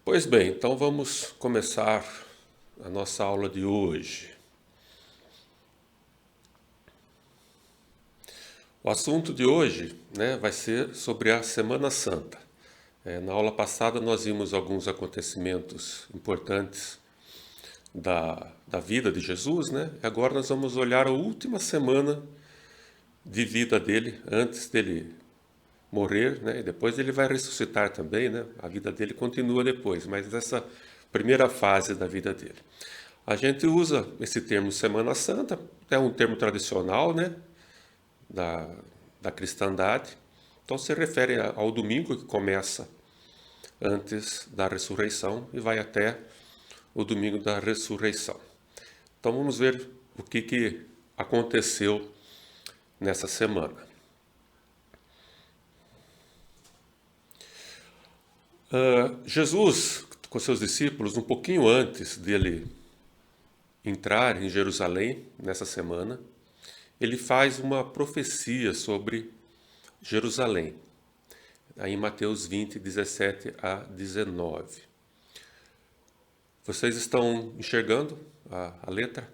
Pois bem, então vamos começar a nossa aula de hoje. O assunto de hoje, vai ser sobre a Semana Santa. Na aula passada nós vimos alguns acontecimentos importantes da vida de Jesus, né? E agora nós vamos olhar a última semana de vida dele, antes dele morrer, né? E depois ele vai ressuscitar também, né? A vida dele continua depois, mas essa primeira fase da vida dele. A gente usa esse termo Semana Santa, é um termo tradicional, né? Da, da cristandade. Então se refere ao domingo que começa antes da ressurreição e vai até o domingo da ressurreição. Então vamos ver o que aconteceu nessa semana. Jesus, com seus discípulos, um pouquinho antes dele entrar em Jerusalém, nessa semana, ele faz uma profecia sobre Jerusalém, aí em Mateus 20, 17 a 19. Vocês estão enxergando a letra?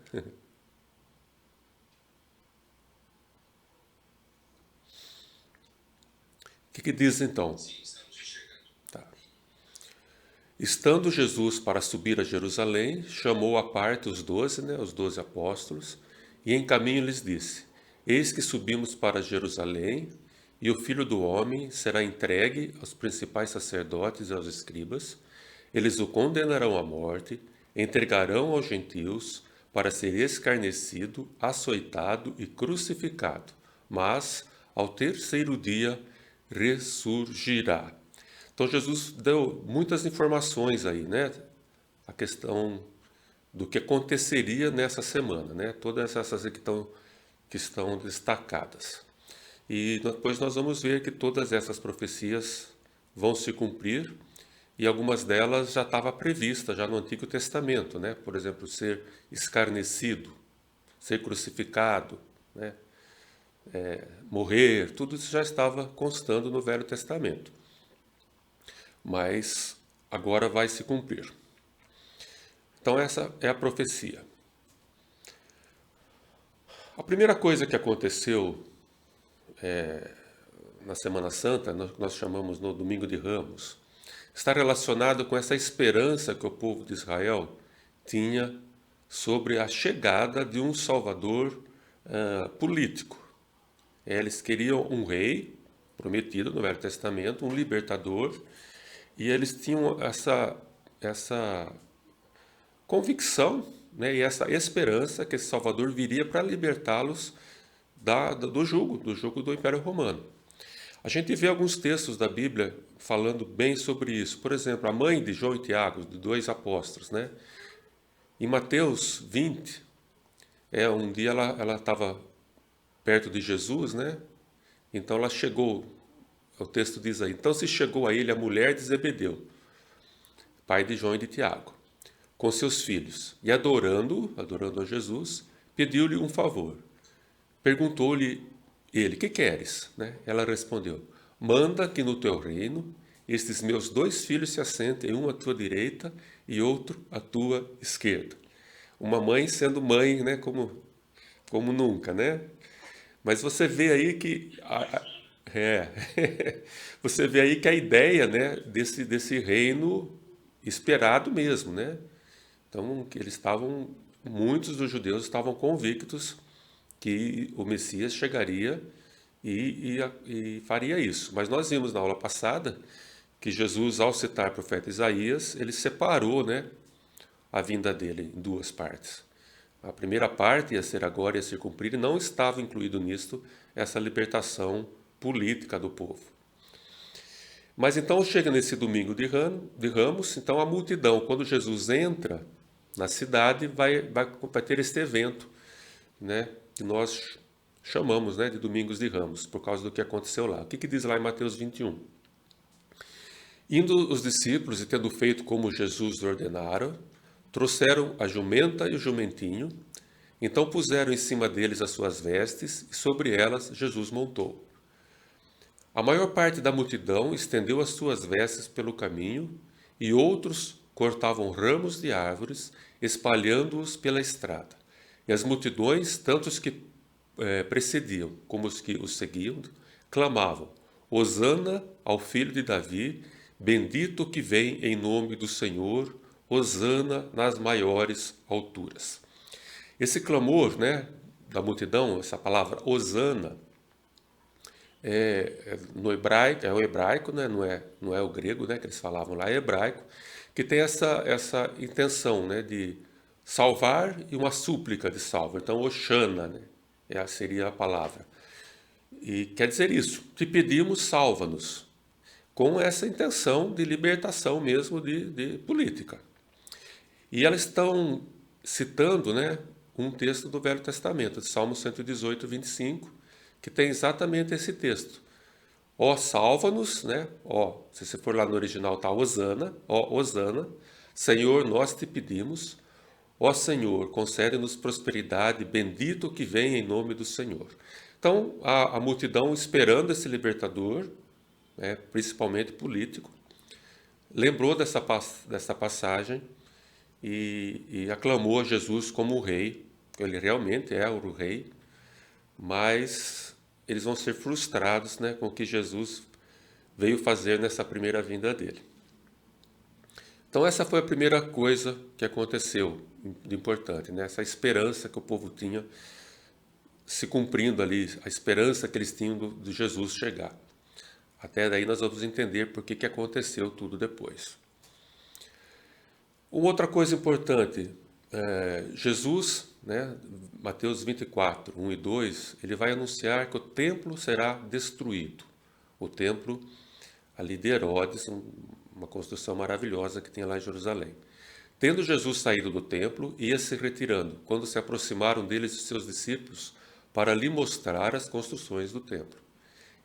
O que diz então? Sim, estamos enxergando. Tá. Estando Jesus para subir a Jerusalém, chamou à parte os 12, os 12 apóstolos, e em caminho lhes disse: Eis que subimos para Jerusalém, e o Filho do Homem será entregue aos principais sacerdotes e aos escribas. Eles o condenarão à morte, entregarão aos gentios para ser escarnecido, açoitado e crucificado. Mas, ao terceiro dia, ressurgirá. Então Jesus deu muitas informações aí, né? A questão do que aconteceria nessa semana, né? Todas essas que estão destacadas. E depois nós vamos ver que todas essas profecias vão se cumprir e algumas delas já estava prevista já no Antigo Testamento, né? Por exemplo, ser escarnecido, ser crucificado, né? Morrer, tudo isso já estava constando no Velho Testamento. Mas agora vai se cumprir. Então essa é a profecia. A primeira coisa que aconteceu na Semana Santa, nós chamamos no Domingo de Ramos, está relacionado com essa esperança que o povo de Israel tinha sobre a chegada de um Salvador político. Eles queriam um rei prometido no Velho Testamento, um libertador, e eles tinham essa convicção, né, e essa esperança que esse Salvador viria para libertá-los do jugo do Império Romano. A gente vê alguns textos da Bíblia falando bem sobre isso. Por exemplo, a mãe de João e Tiago, de dois apóstolos, né? Em Mateus 20, um dia ela estava perto de Jesus, né? Então ela chegou, o texto diz aí, então se chegou a ele a mulher de Zebedeu, pai de João e de Tiago, com seus filhos, e adorando a Jesus, pediu-lhe um favor. Perguntou-lhe ele, que queres? Né? Ela respondeu, manda que no teu reino estes meus dois filhos se assentem, um à tua direita e outro à tua esquerda. Uma mãe sendo mãe, né? Como nunca, né? Mas você vê aí que você vê aí que a ideia, né, desse reino esperado mesmo, né? Então, que muitos dos judeus estavam convictos que o Messias chegaria e faria isso. Mas nós vimos na aula passada que Jesus, ao citar o profeta Isaías, ele separou, né, a vinda dele em duas partes. A primeira parte ia ser agora, ia se cumprir, e não estava incluído nisto essa libertação política do povo. Mas então chega nesse domingo de Ramos, então a multidão, quando Jesus entra na cidade, vai ter este evento, né, que nós chamamos, né, de Domingos de Ramos, por causa do que aconteceu lá. O que diz lá em Mateus 21? Indo os discípulos e tendo feito como Jesus ordenara, trouxeram a jumenta e o jumentinho, então puseram em cima deles as suas vestes e sobre elas Jesus montou. A maior parte da multidão estendeu as suas vestes pelo caminho e outros cortavam ramos de árvores, espalhando-os pela estrada. E as multidões, tanto os que precediam como os que os seguiam, clamavam: Hosana ao filho de Davi, bendito que vem em nome do Senhor, Hosana nas maiores alturas. Esse clamor, né, da multidão, essa palavra Hosana, no hebraico, é o hebraico, né, não é o grego, né, que eles falavam lá, é hebraico, que tem essa intenção, né, de salvar e uma súplica de salvo. Então, Oxana, né, seria a palavra. E quer dizer isso, te pedimos, salva-nos, com essa intenção de libertação mesmo de política. E elas estão citando, né, um texto do Velho Testamento, de Salmo 118, 25, que tem exatamente esse texto. Ó, salva-nos, né? Ó, se você for lá no original, tá Hosana, ó, Hosana, Senhor, nós te pedimos. Ó Senhor, concede-nos prosperidade, bendito que vem em nome do Senhor. Então, a multidão esperando esse libertador, né, principalmente político, lembrou dessa passagem e aclamou a Jesus como o rei. Ele realmente é o rei, mas eles vão ser frustrados, né, com o que Jesus veio fazer nessa primeira vinda dele. Então essa foi a primeira coisa que aconteceu de importante, né? Essa esperança que o povo tinha se cumprindo ali, a esperança que eles tinham de Jesus chegar. Até daí nós vamos entender por que aconteceu tudo depois. Uma outra coisa importante, Jesus, né, Mateus 24, 1 e 2, ele vai anunciar que o templo será destruído. O templo ali de Herodes, uma construção maravilhosa que tinha lá em Jerusalém. Tendo Jesus saído do templo, ia se retirando, quando se aproximaram deles os seus discípulos para lhe mostrar as construções do templo.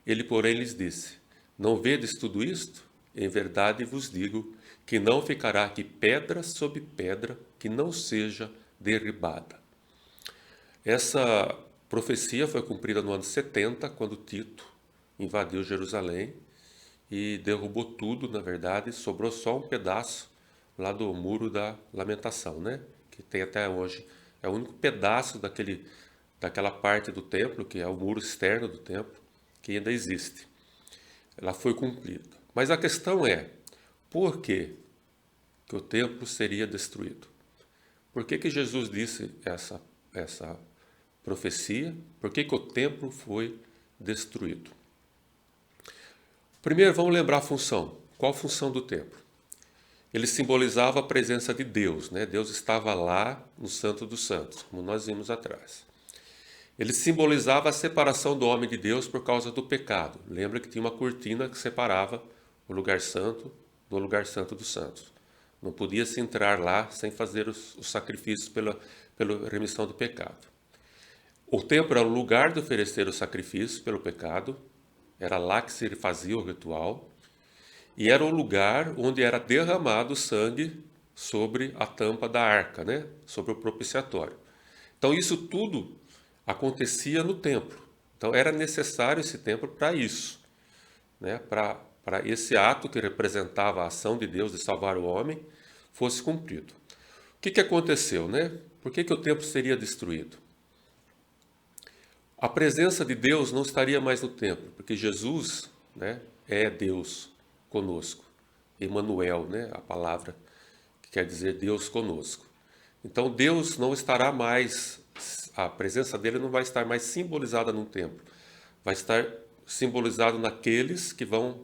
Ele, porém, lhes disse: Não vedes tudo isto? Em verdade vos digo que não ficará aqui pedra sobre pedra que não seja derribada. Essa profecia foi cumprida no ano 70, quando Tito invadiu Jerusalém e derrubou tudo, na verdade, sobrou só um pedaço lá do Muro da Lamentação, né? Que tem até hoje. É o único pedaço daquela parte do templo, que é o muro externo do templo, que ainda existe. Ela foi cumprida. Mas a questão é, por que o templo seria destruído? Por que Jesus disse essa profecia? Por que o templo foi destruído? Primeiro, vamos lembrar a função. Qual a função do templo? Ele simbolizava a presença de Deus, né? Deus estava lá no Santo dos Santos, como nós vimos atrás. Ele simbolizava a separação do homem de Deus por causa do pecado. Lembra que tinha uma cortina que separava o lugar santo do lugar santo dos santos. Não podia se entrar lá sem fazer os sacrifícios pela remissão do pecado. O templo era o lugar de oferecer o sacrifício pelo pecado, era lá que se fazia o ritual, e era o lugar onde era derramado o sangue sobre a tampa da arca, né? Sobre o propiciatório. Então isso tudo acontecia no templo. Então era necessário esse templo para isso, né? Para esse ato que representava a ação de Deus de salvar o homem fosse cumprido. O que aconteceu, né? Por que o templo seria destruído? A presença de Deus não estaria mais no templo, porque Jesus, né, é Deus conosco. Emmanuel, né, a palavra que quer dizer Deus conosco. Então Deus não estará mais, a presença dele não vai estar mais simbolizada no templo. Vai estar simbolizado naqueles que vão,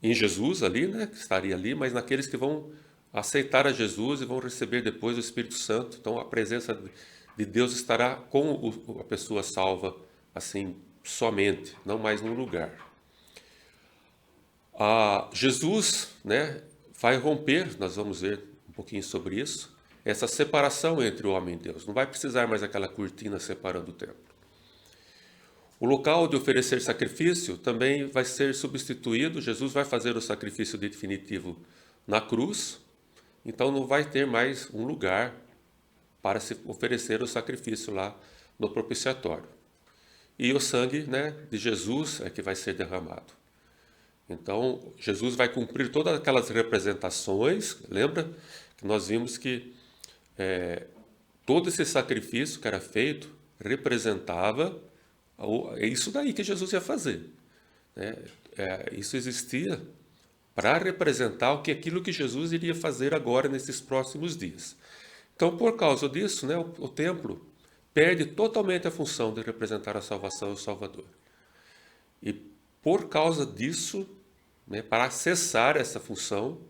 em Jesus ali, né, que estaria ali, mas naqueles que vão aceitar a Jesus e vão receber depois o Espírito Santo. Então a presença de Deus estará com a pessoa salva, assim, somente, não mais no lugar. Jesus, né, vai romper, nós vamos ver um pouquinho sobre isso, essa separação entre o homem e Deus. Não vai precisar mais aquela cortina separando o templo. O local de oferecer sacrifício também vai ser substituído. Jesus vai fazer o sacrifício definitivo na cruz, então não vai ter mais um lugar para se oferecer o sacrifício lá no propiciatório. E o sangue, né, de Jesus é que vai ser derramado. Então, Jesus vai cumprir todas aquelas representações. Lembra que nós vimos que todo esse sacrifício que era feito representava é isso daí que Jesus ia fazer, né? Isso existia para representar aquilo que Jesus iria fazer agora nesses próximos dias. Então, por causa disso, né, o templo perde totalmente a função de representar a salvação e o Salvador. E por causa disso, né, para acessar essa função,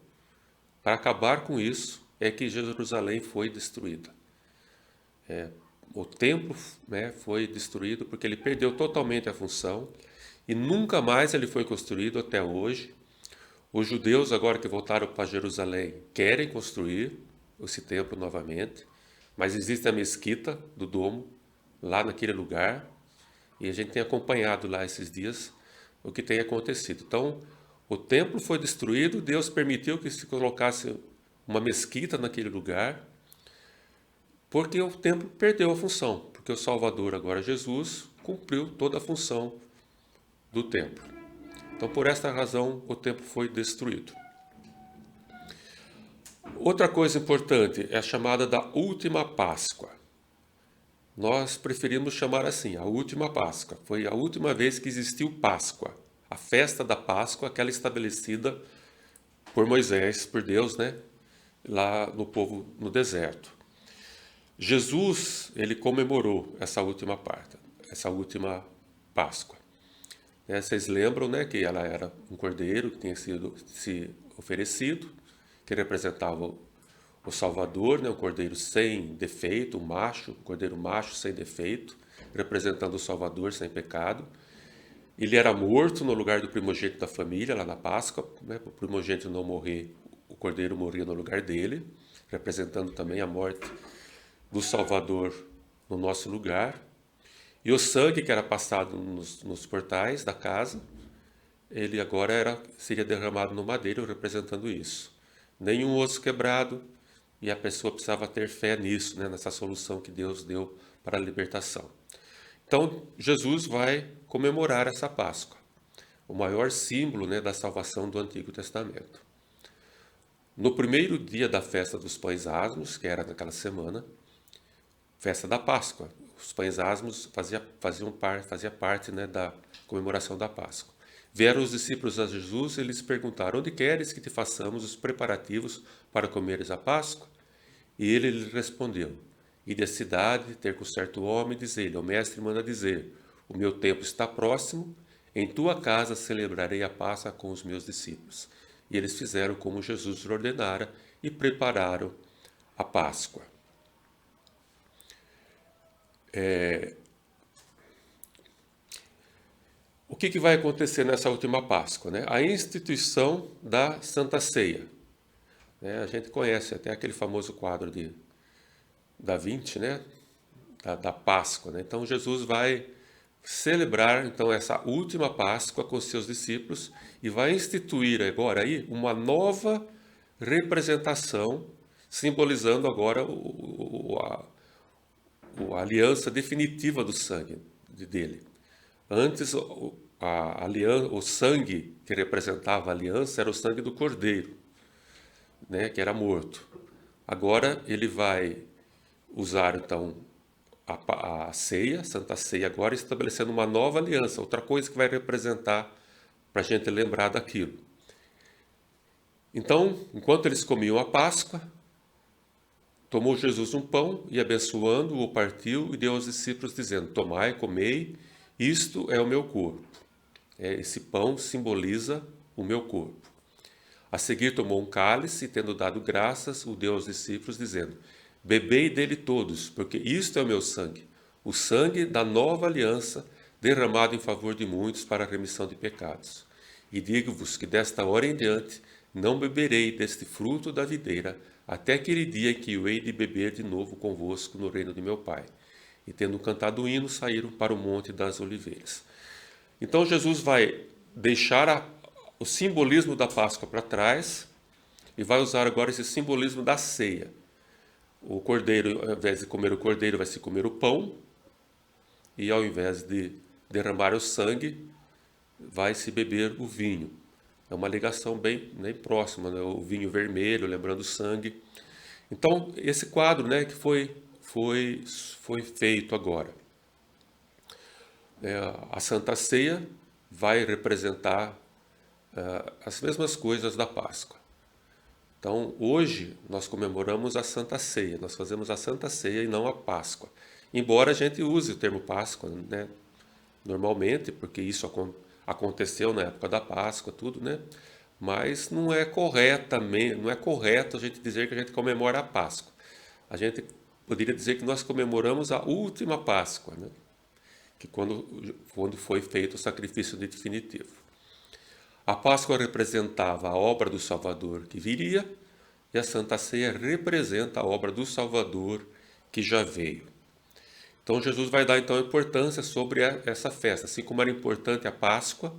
para acabar com isso, é que Jerusalém foi destruída. O templo, né, foi destruído porque ele perdeu totalmente a função e nunca mais ele foi construído até hoje. Os judeus, agora que voltaram para Jerusalém, querem construir esse templo novamente, mas existe a mesquita do Domo, lá naquele lugar, e a gente tem acompanhado lá esses dias o que tem acontecido. Então, o templo foi destruído, Deus permitiu que se colocasse uma mesquita naquele lugar, porque o templo perdeu a função, porque o Salvador, agora Jesus, cumpriu toda a função do templo. Então, por esta razão, o templo foi destruído. Outra coisa importante é a chamada da última Páscoa. Nós preferimos chamar assim, a última Páscoa. Foi a última vez que existiu Páscoa. A festa da Páscoa, aquela estabelecida por Moisés, por Deus, né? Lá no povo no deserto. Jesus, ele comemorou essa última parte, essa última Páscoa. Vocês lembram, né, que ela era um cordeiro que tinha sido oferecido, que representava o Salvador, né, um cordeiro sem defeito, um cordeiro macho sem defeito, representando o Salvador sem pecado. Ele era morto no lugar do primogênito da família, lá na Páscoa, né, para o primogênito não morrer, o cordeiro morria no lugar dele, representando também a morte do Salvador no nosso lugar. E o sangue que era passado nos portais da casa, ele agora seria derramado no madeiro, representando isso. Nenhum osso quebrado, e a pessoa precisava ter fé nisso, né, nessa solução que Deus deu para a libertação. Então, Jesus vai comemorar essa Páscoa, o maior símbolo, né, da salvação do Antigo Testamento. No primeiro dia da festa dos pães asmos, que era naquela semana, festa da Páscoa, os pães asmos fazia parte, né, da comemoração da Páscoa. Vieram os discípulos a Jesus e lhes perguntaram: onde queres que te façamos os preparativos para comeres a Páscoa? E ele lhes respondeu: ide à cidade, ter com certo homem, diz-lhe: o mestre manda dizer, o meu tempo está próximo, em tua casa celebrarei a Páscoa com os meus discípulos. E eles fizeram como Jesus lhe ordenara e prepararam a Páscoa. O que vai acontecer nessa última Páscoa, né? A instituição da Santa Ceia. A gente conhece até aquele famoso quadro de Da Vinci, né? Da Páscoa, né? Então Jesus vai celebrar então essa última Páscoa com seus discípulos e vai instituir agora aí uma nova representação, simbolizando agora a aliança definitiva do sangue dele. Antes, o sangue que representava a aliança era o sangue do cordeiro, né, que era morto. Agora ele vai usar então a ceia, Santa Ceia, agora estabelecendo uma nova aliança, outra coisa que vai representar para a gente lembrar daquilo. Então, enquanto eles comiam a Páscoa, tomou Jesus um pão e, abençoando-o, o partiu e deu aos discípulos, dizendo: tomai, comei, isto é o meu corpo. Esse pão simboliza o meu corpo. A seguir tomou um cálice e, tendo dado graças, o deu aos discípulos, dizendo: bebei dele todos, porque isto é o meu sangue, o sangue da nova aliança, derramado em favor de muitos para a remissão de pecados. E digo-vos que desta hora em diante não beberei deste fruto da videira, até aquele dia em que eu hei de beber de novo convosco no reino de meu Pai. E tendo cantado o hino, saíram para o Monte das Oliveiras. Então Jesus vai deixar o simbolismo da Páscoa para trás e vai usar agora esse simbolismo da ceia. O cordeiro, ao invés de comer o cordeiro, vai se comer o pão, e ao invés de derramar o sangue, vai se beber o vinho. É uma ligação bem próxima, né? O vinho vermelho, lembrando o sangue. Então, esse quadro, né, que foi feito agora. A Santa Ceia vai representar as mesmas coisas da Páscoa. Então, hoje nós comemoramos a Santa Ceia, nós fazemos a Santa Ceia e não a Páscoa. Embora a gente use o termo Páscoa, né, normalmente, porque isso aconteceu na época da Páscoa, tudo, né? Mas não é correto a gente dizer que a gente comemora a Páscoa. A gente poderia dizer que nós comemoramos a última Páscoa, né? Que quando foi feito o sacrifício definitivo. A Páscoa representava a obra do Salvador que viria, e a Santa Ceia representa a obra do Salvador que já veio. Então Jesus vai dar então importância sobre essa festa, assim como era importante a Páscoa,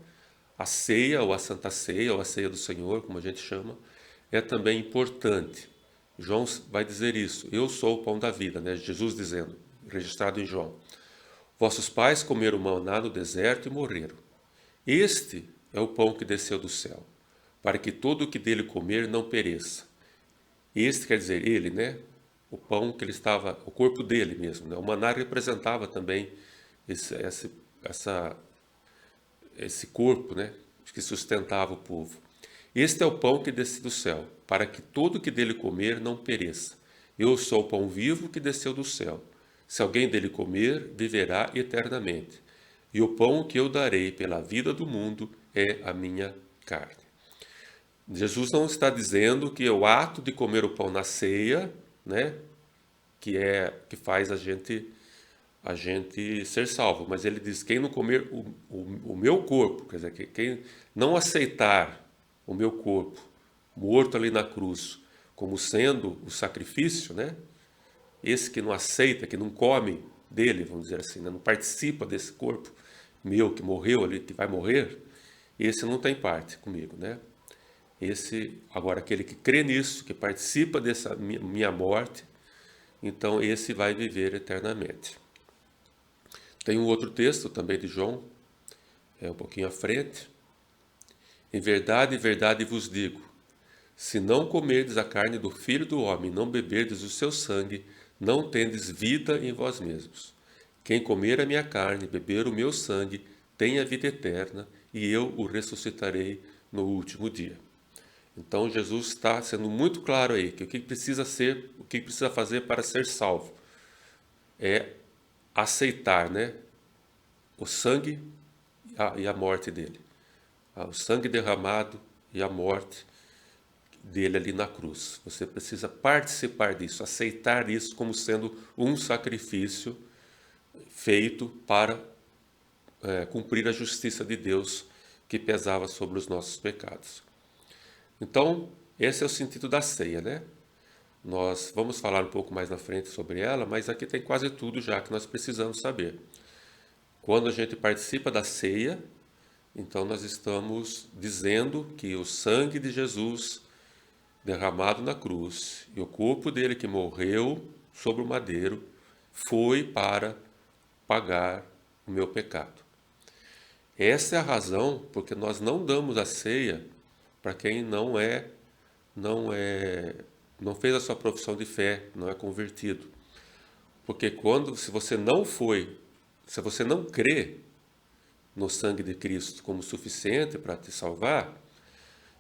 a ceia ou a Santa Ceia ou a ceia do Senhor, como a gente chama, é também importante. João vai dizer isso, eu sou o pão da vida, né? Jesus dizendo, registrado em João. Vossos pais comeram maná no deserto e morreram. Este é o pão que desceu do céu, para que todo o que dele comer não pereça. Este quer dizer ele, né? O pão que ele estava, o corpo dele mesmo, né? O maná representava também esse corpo, né? Que sustentava o povo. Este é o pão que desce do céu, para que todo o que dele comer não pereça. Eu sou o pão vivo que desceu do céu. Se alguém dele comer, viverá eternamente. E o pão que eu darei pela vida do mundo é a minha carne. Jesus não está dizendo que é o ato de comer o pão na ceia, né, que faz a gente ser salvo, mas ele diz: quem não comer o meu corpo, quer dizer, quem não aceitar o meu corpo morto ali na cruz como sendo o sacrifício, né, esse que não aceita, que não come dele, vamos dizer assim, né, não participa desse corpo meu que morreu ali, que vai morrer, esse não tem parte comigo, né? Agora, aquele que crê nisso, que participa dessa minha morte, então esse vai viver eternamente. Tem um outro texto também de João, um pouquinho à frente. Em verdade vos digo, se não comerdes a carne do Filho do Homem, não beberdes o seu sangue, não tendes vida em vós mesmos. Quem comer a minha carne, beber o meu sangue, tem a vida eterna, e eu o ressuscitarei no último dia. Então Jesus está sendo muito claro aí que o que precisa fazer para ser salvo é aceitar, né, o sangue e a morte dele. O sangue derramado e a morte dele ali na cruz. Você precisa participar disso, aceitar isso como sendo um sacrifício feito para cumprir a justiça de Deus que pesava sobre os nossos pecados. Então, esse é o sentido da ceia, né? Nós vamos falar um pouco mais na frente sobre ela, mas aqui tem quase tudo já que nós precisamos saber. Quando a gente participa da ceia, então nós estamos dizendo que o sangue de Jesus derramado na cruz e o corpo dele que morreu sobre o madeiro foi para pagar o meu pecado. Essa é a razão porque nós não damos a ceia para quem não fez a sua profissão de fé, não é convertido. Porque se você não crê no sangue de Cristo como suficiente para te salvar,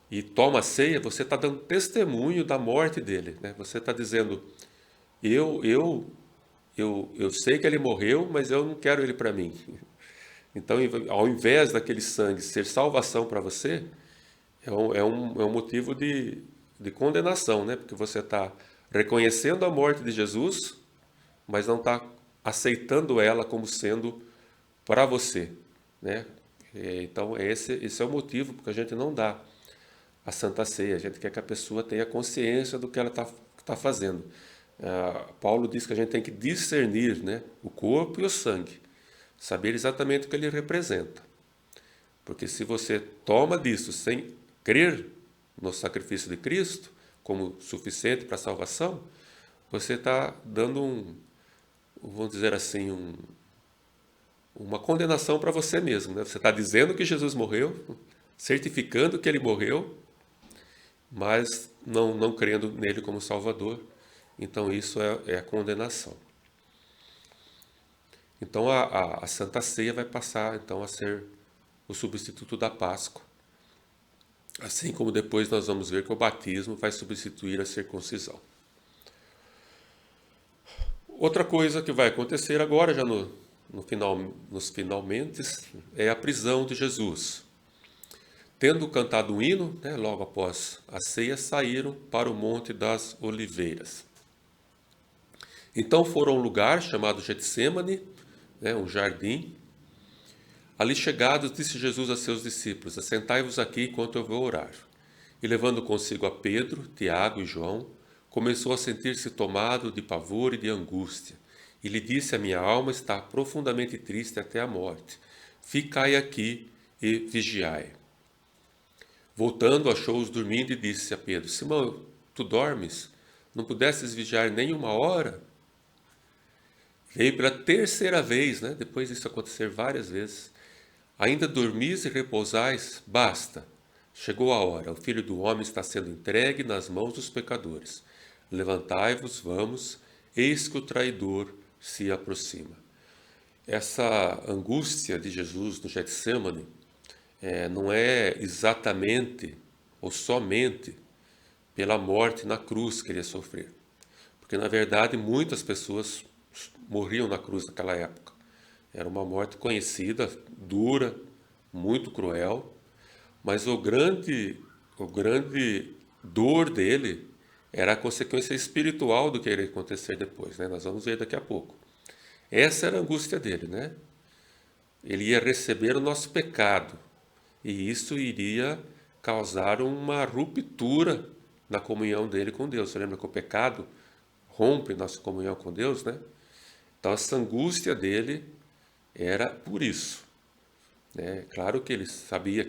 e toma a ceia, você está dando testemunho da morte dele, né? Você está dizendo, eu sei que ele morreu, mas eu não quero ele para mim. Então, ao invés daquele sangue ser salvação para você, é um motivo de condenação, né? Porque você está reconhecendo a morte de Jesus, mas não está aceitando ela como sendo para você, né? Então, esse é o motivo porque a gente não dá a Santa Ceia. A gente quer que a pessoa tenha consciência do que ela está fazendo. Paulo diz que a gente tem que discernir, né, o corpo e o sangue, saber exatamente o que ele representa. Porque se você toma disso sem crer no sacrifício de Cristo como suficiente para a salvação, você está dando vamos dizer assim, uma condenação para você mesmo, né? Você está dizendo que Jesus morreu, certificando que ele morreu, mas não crendo nele como Salvador. Então isso é a condenação. Então a Santa Ceia vai passar então a ser o substituto da Páscoa. Assim como depois nós vamos ver que o batismo vai substituir a circuncisão. Outra coisa que vai acontecer agora, já nos finalmente, é a prisão de Jesus. Tendo cantado um hino, logo após a ceia, saíram para o Monte das Oliveiras. Então foram a um lugar chamado Getsêmani, um jardim. Ali chegados, disse Jesus a seus discípulos: assentai-vos aqui enquanto eu vou orar. E levando consigo a Pedro, Tiago e João, começou a sentir-se tomado de pavor e de angústia. E lhe disse: a minha alma está profundamente triste até a morte. Ficai aqui e vigiai. Voltando, achou-os dormindo e disse a Pedro: Simão, tu dormes? Não pudesses vigiar nem uma hora? Veio pela terceira vez, depois disso acontecer várias vezes. Ainda dormis e repousais? Basta. Chegou a hora. O Filho do Homem está sendo entregue nas mãos dos pecadores. Levantai-vos, vamos, eis que o traidor se aproxima. Essa angústia de Jesus no Getsêmani não é exatamente ou somente pela morte na cruz que ele ia sofrer. Porque, na verdade, muitas pessoas morriam na cruz naquela época. Era uma morte conhecida, dura, muito cruel, mas o grande dor dele era a consequência espiritual do que iria acontecer depois, Nós vamos ver daqui a pouco. Essa era a angústia dele, Ele ia receber o nosso pecado, e isso iria causar uma ruptura na comunhão dele com Deus. Você lembra que o pecado rompe nossa comunhão com Deus, Então essa angústia dele era por isso. Claro que ele sabia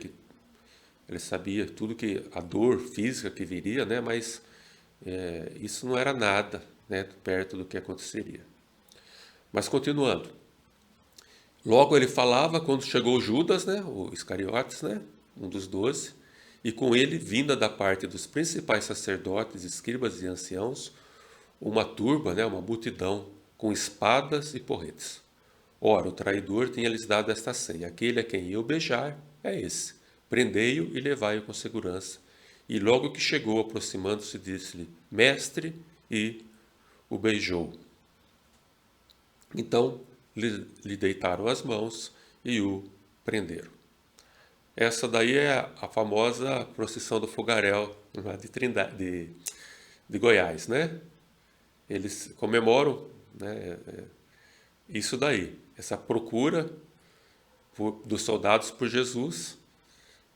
tudo que a dor física que viria, mas isso não era nada, perto do que aconteceria. Mas continuando. Logo ele falava quando chegou Judas, o Iscariotes, um dos 12, e com ele, vinda da parte dos principais sacerdotes, escribas e anciãos, uma turba, uma multidão, com espadas e porretes. Ora, o traidor tinha-lhes dado esta senha: aquele a quem eu beijar é esse. Prendei-o e levai-o com segurança. E logo que chegou, aproximando-se, disse-lhe: Mestre, e o beijou. Então lhe deitaram as mãos e o prenderam. Essa daí é a famosa procissão do fogaréu lá de Goiás, Eles comemoram, isso daí, essa procura dos soldados por Jesus,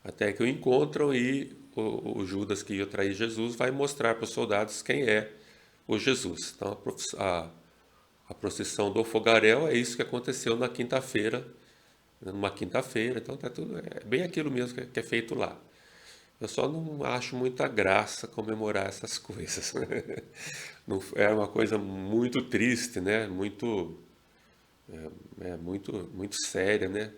até que o encontram e o Judas que ia trair Jesus vai mostrar para os soldados quem é o Jesus. Então a procissão do fogaréu é isso que aconteceu na quinta-feira, numa quinta-feira, então é bem aquilo mesmo que é feito lá. Eu só não acho muita graça comemorar essas coisas. Não, é uma coisa muito triste, muito muito séria,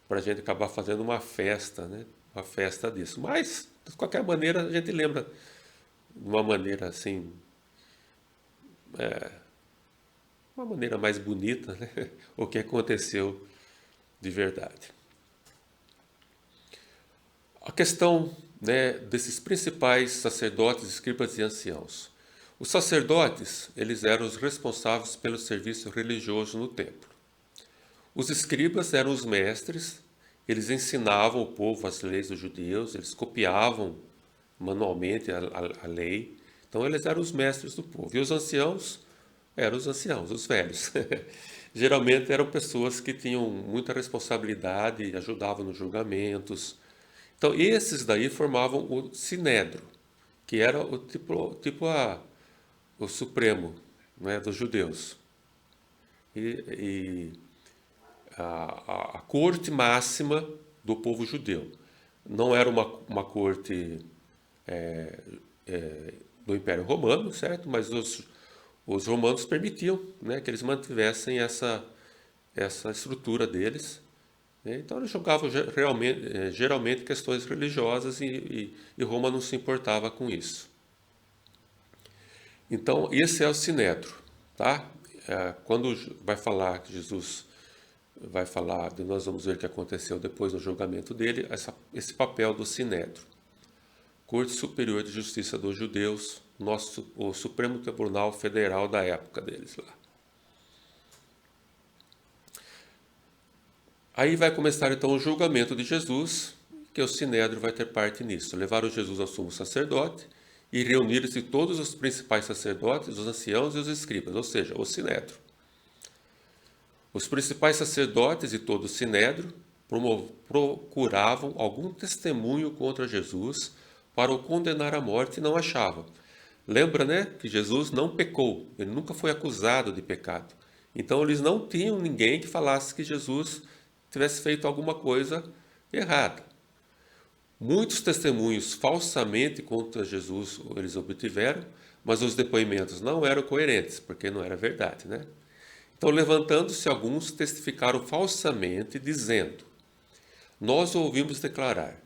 para a gente acabar fazendo uma festa, uma festa disso. Mas, de qualquer maneira, a gente lembra de uma maneira assim, uma maneira mais bonita, o que aconteceu de verdade. A questão, desses principais sacerdotes, escribas e anciãos. Os sacerdotes, eles eram os responsáveis pelo serviço religioso no templo. Os escribas eram os mestres, eles ensinavam o povo as leis dos judeus, eles copiavam manualmente a lei. Então, eles eram os mestres do povo. E os anciãos eram os anciãos, os velhos. Geralmente eram pessoas que tinham muita responsabilidade, ajudavam nos julgamentos. Então, esses daí formavam o sinédrio, que era o o supremo, dos judeus. E a corte máxima do povo judeu. Não era uma corte do Império Romano, certo? Mas os romanos permitiam, que eles mantivessem essa estrutura deles, né? Então eles julgavam geralmente questões religiosas e Roma não se importava com isso. Então esse é o sinédrio, tá? Quando vai falar que Jesus vai falar, nós vamos ver o que aconteceu depois no julgamento dele, esse papel do sinédrio. Corte Superior de Justiça dos Judeus, o Supremo Tribunal Federal da época deles lá. Aí vai começar então o julgamento de Jesus, que o Sinédrio vai ter parte nisso. Levaram Jesus ao sumo sacerdote e reuniram-se todos os principais sacerdotes, os anciãos e os escribas, ou seja, o Sinédrio. Os principais sacerdotes e todo o Sinédrio procuravam algum testemunho contra Jesus para o condenar à morte e não achavam. Lembra, né, que Jesus não pecou, ele nunca foi acusado de pecado. Então eles não tinham ninguém que falasse que Jesus tivesse feito alguma coisa errada. Muitos testemunhos falsamente contra Jesus eles obtiveram, mas os depoimentos não eram coerentes, porque não era verdade, né? Então, levantando-se alguns, testificaram falsamente, dizendo: nós ouvimos declarar: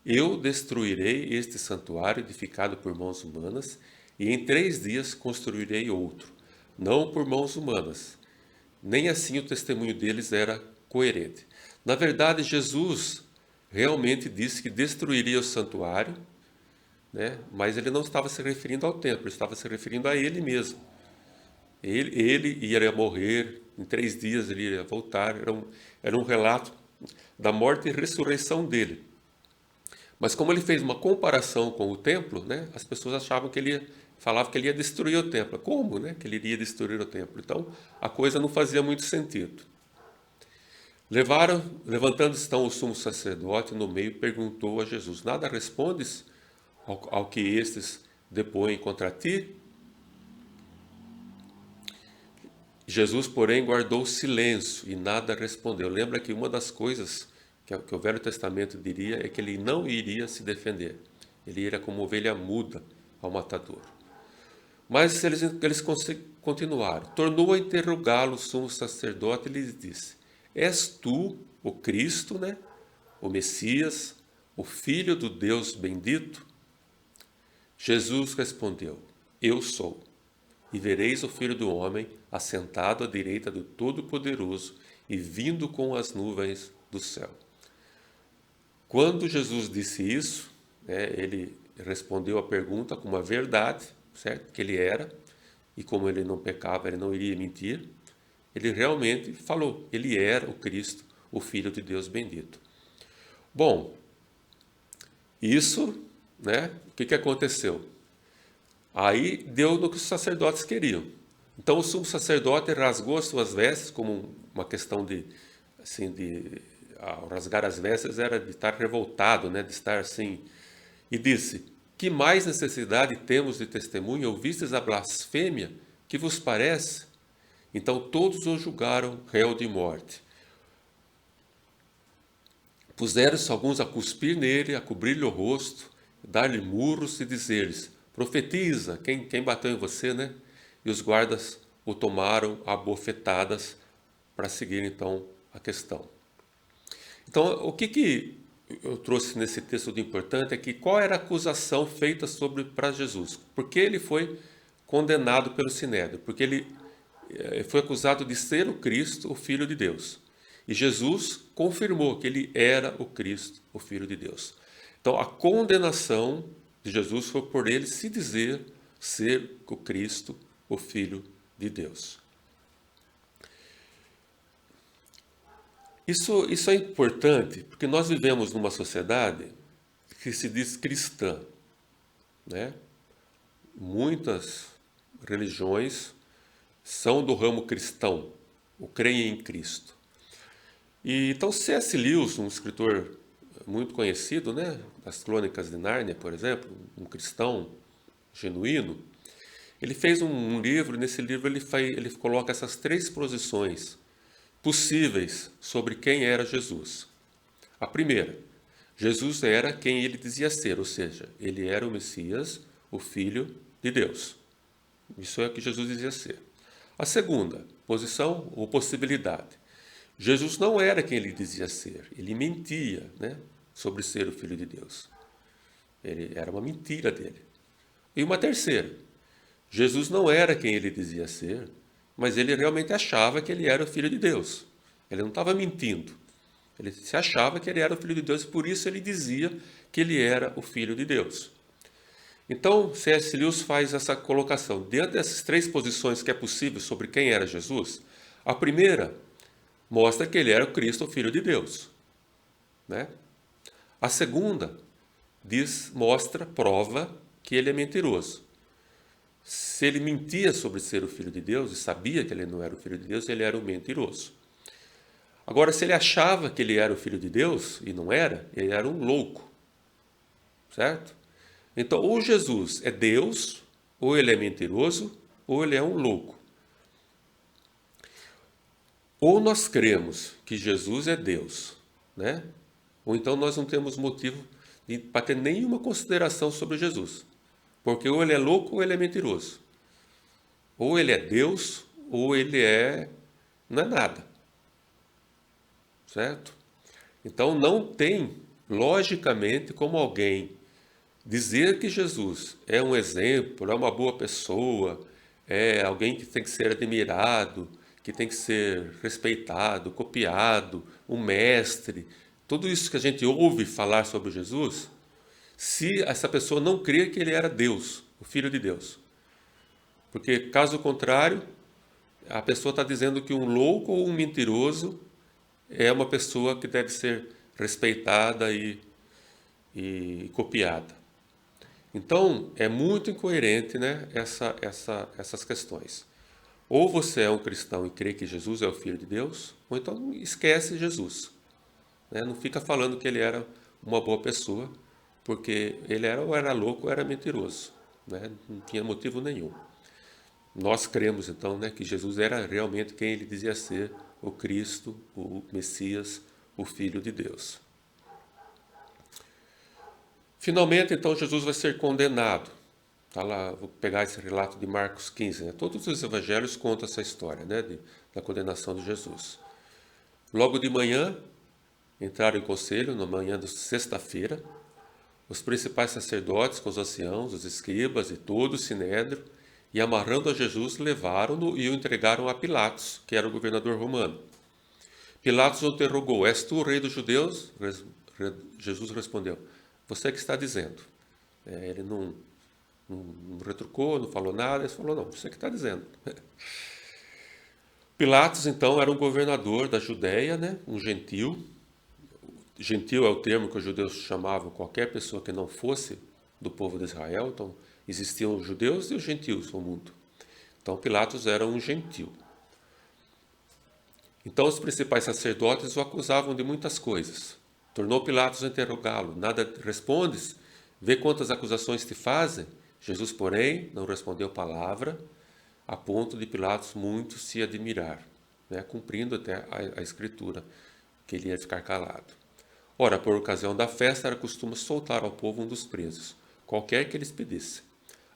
eu destruirei este santuário edificado por mãos humanas, e em 3 dias construirei outro, não por mãos humanas. Nem assim o testemunho deles era coerente. Na verdade, Jesus realmente disse que destruiria o santuário, né? Mas ele não estava se referindo ao templo, ele estava se referindo a ele mesmo. Ele iria morrer, em 3 dias ele iria voltar, era um relato da morte e ressurreição dele. Mas como ele fez uma comparação com o templo, né, as pessoas achavam que falava que ele ia destruir o templo. Como, né, que ele iria destruir o templo? Então, a coisa não fazia muito sentido. Levantando-se então o sumo sacerdote no meio, perguntou a Jesus: nada respondes ao que estes depõem contra ti? Jesus, porém, guardou silêncio e nada respondeu. Lembra que uma das coisas que o Velho Testamento diria é que ele não iria se defender. Ele iria como ovelha muda ao matador. Mas eles continuaram. Tornou a interrogá-lo o sumo sacerdote e lhes disse: és tu o Cristo, né? O Messias, o Filho do Deus bendito? Jesus respondeu: eu sou. E vereis o Filho do Homem assentado à direita do Todo-Poderoso e vindo com as nuvens do céu. Quando Jesus disse isso, né, ele respondeu a pergunta com uma verdade, certo? Que ele era, e como ele não pecava, ele não iria mentir. Ele realmente falou, ele era o Cristo, o Filho de Deus bendito. Bom, isso, né? O que aconteceu? Aí deu no que os sacerdotes queriam. Então o sumo sacerdote rasgou as suas vestes, como uma questão ao rasgar as vestes era de estar revoltado, né? De estar assim, e disse: que mais necessidade temos de testemunha? Ouvistes a blasfêmia? Que vos parece? Então todos o julgaram réu de morte. Puseram-se alguns a cuspir nele, a cobrir-lhe o rosto, dar-lhe murros e dizer-lhes: profetiza, quem bateu em você, né? E os guardas o tomaram a bofetadas para seguir então a questão. Então, o que eu trouxe nesse texto de importante é que qual era a acusação feita para Jesus? Porque ele foi condenado pelo Sinédrio, porque ele foi acusado de ser o Cristo, o Filho de Deus. E Jesus confirmou que ele era o Cristo, o Filho de Deus. Então, a condenação de Jesus foi por ele se dizer ser o Cristo, o Filho de Deus. Isso é importante porque nós vivemos numa sociedade que se diz cristã, né? Muitas religiões são do ramo cristão, ou creem em Cristo. E então C.S. Lewis, um escritor muito conhecido, né, das Crônicas de Nárnia, por exemplo, um cristão genuíno, ele fez um livro, e nesse livro ele coloca essas 3 posições possíveis sobre quem era Jesus. A primeira, Jesus era quem ele dizia ser, ou seja, ele era o Messias, o Filho de Deus. Isso é o que Jesus dizia ser. A segunda posição ou possibilidade, Jesus não era quem ele dizia ser. Ele mentia, né, sobre ser o Filho de Deus. Era uma mentira dele. E uma terceira. Jesus não era quem ele dizia ser, mas ele realmente achava que ele era o Filho de Deus. Ele não estava mentindo. Ele se achava que ele era o Filho de Deus, e por isso ele dizia que ele era o Filho de Deus. Então, C.S. Lewis faz essa colocação. Dentro dessas três posições que é possível sobre quem era Jesus, a primeira mostra que ele era o Cristo, o Filho de Deus, né? A segunda prova que ele é mentiroso. Se ele mentia sobre ser o Filho de Deus e sabia que ele não era o Filho de Deus, ele era um mentiroso. Agora, se ele achava que ele era o Filho de Deus e não era, ele era um louco, certo? Então, ou Jesus é Deus, ou ele é mentiroso, ou ele é um louco. Ou nós cremos que Jesus é Deus, né? Ou então nós não temos motivo para ter nenhuma consideração sobre Jesus. Porque ou ele é louco ou ele é mentiroso. Ou ele é Deus, ou ele não é nada. Certo? Então não tem, logicamente, como alguém dizer que Jesus é um exemplo, é uma boa pessoa, é alguém que tem que ser admirado, que tem que ser respeitado, copiado, um mestre, tudo isso que a gente ouve falar sobre Jesus, se essa pessoa não crer que ele era Deus, o Filho de Deus. Porque, caso contrário, a pessoa está dizendo que um louco ou um mentiroso é uma pessoa que deve ser respeitada e copiada. Então, é muito incoerente, né, essas questões. Ou você é um cristão e crê que Jesus é o Filho de Deus, ou então esquece Jesus. Né? Não fica falando que ele era uma boa pessoa, porque ele ou era louco ou era mentiroso. Né? Não tinha motivo nenhum. Nós cremos, então, né, que Jesus era realmente quem ele dizia ser, o Cristo, o Messias, o Filho de Deus. Finalmente, então, Jesus vai ser condenado. Tá lá, vou pegar esse relato de Marcos 15. Né? Todos os evangelhos contam essa história, né, da condenação de Jesus. Logo de manhã, entraram em conselho, na manhã de sexta-feira, os principais sacerdotes com os anciãos, os escribas e todo o sinédrio, e amarrando a Jesus, levaram-no e o entregaram a Pilatos, que era o governador romano. Pilatos o interrogou: És tu o rei dos judeus? Jesus respondeu: Você que está dizendo. Ele não retrucou, não falou nada, ele falou: Não, você que está dizendo. Pilatos, então, era um governador da Judéia, né? Um gentil. Gentil é o termo que os judeus chamavam qualquer pessoa que não fosse do povo de Israel. Então, existiam os judeus e os gentios no mundo. Então, Pilatos era um gentil. Então, os principais sacerdotes o acusavam de muitas coisas. Tornou Pilatos a interrogá-lo. Nada respondes? Vê quantas acusações te fazem? Jesus, porém, não respondeu palavra, a ponto de Pilatos muito se admirar, né? Cumprindo até a escritura, que ele ia ficar calado. Ora, por ocasião da festa, era costume soltar ao povo um dos presos, qualquer que eles pedissem.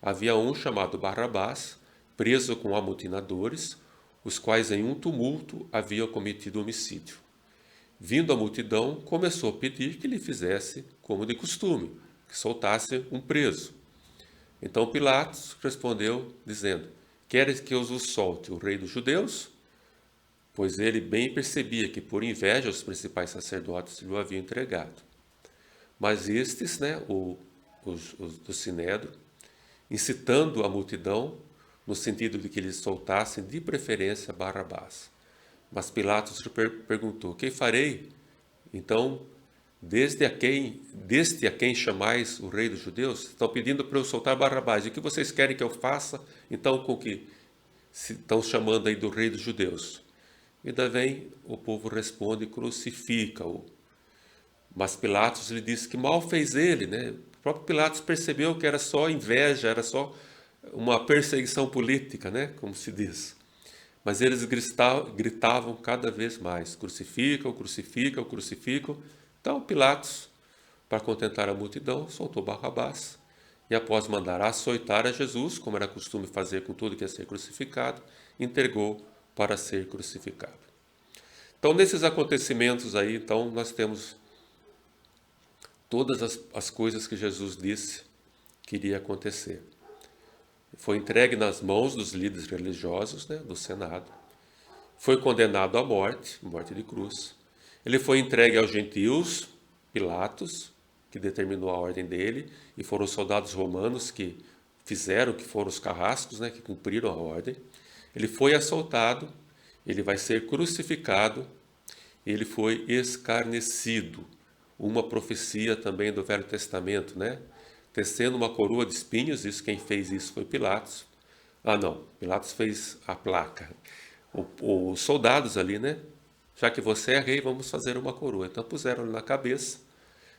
Havia um chamado Barrabás, preso com amotinadores, os quais em um tumulto haviam cometido homicídio. Vindo a multidão, começou a pedir que lhe fizesse como de costume, que soltasse um preso. Então Pilatos respondeu, dizendo: Queres que eu os solte o rei dos judeus? Pois ele bem percebia que por inveja os principais sacerdotes lhe o haviam entregado. Mas estes, né, os do Sinédrio, incitando a multidão, no sentido de que eles soltassem de preferência Barrabás. Mas Pilatos perguntou: Quem farei? Então, deste a quem chamais o rei dos judeus? Estão pedindo para eu soltar Barrabás. E o que vocês querem que eu faça, então, com que se estão chamando aí do rei dos judeus? E daí vem, o povo responde: crucifica-o. Mas Pilatos lhe disse que mal fez ele, né? O próprio Pilatos percebeu que era só inveja, era só uma perseguição política, né? Como se diz. Mas eles gritavam cada vez mais: crucificam, crucificam, crucificam. Então Pilatos, para contentar a multidão, soltou Barrabás e, após mandar açoitar a Jesus, como era costume fazer com tudo que ia ser crucificado, entregou para ser crucificado. Então, nesses acontecimentos aí, então, nós temos todas as coisas que Jesus disse que iria acontecer. Foi entregue nas mãos dos líderes religiosos, né, do Senado. Foi condenado à morte, morte de cruz. Ele foi entregue aos gentios, Pilatos, que determinou a ordem dele, e foram os soldados romanos que fizeram, que foram os carrascos, né, que cumpriram a ordem. Ele foi açoitado, ele vai ser crucificado, ele foi escarnecido. Uma profecia também do Velho Testamento, né? Tecendo uma coroa de espinhos, isso quem fez isso foi Pilatos. Ah, não, Pilatos fez a placa. Os soldados ali, né? Já que você é rei, vamos fazer uma coroa. Então puseram na cabeça,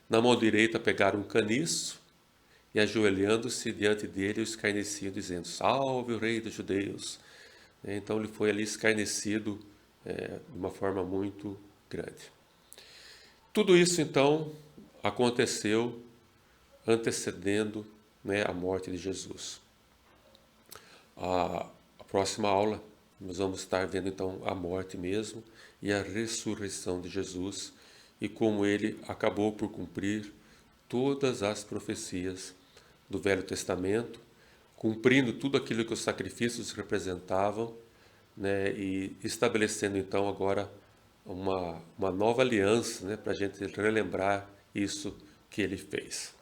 na mão direita pegaram um caniço e ajoelhando-se diante dele o escarneciam, dizendo: Salve o rei dos judeus. Então ele foi ali escarnecido de uma forma muito grande. Tudo isso então aconteceu antecedendo, né, a morte de Jesus. A próxima aula nós vamos estar vendo então a morte mesmo e a ressurreição de Jesus e como ele acabou por cumprir todas as profecias do Velho Testamento, cumprindo tudo aquilo que os sacrifícios representavam, né, e estabelecendo então agora uma nova aliança, né, para a gente relembrar isso que ele fez.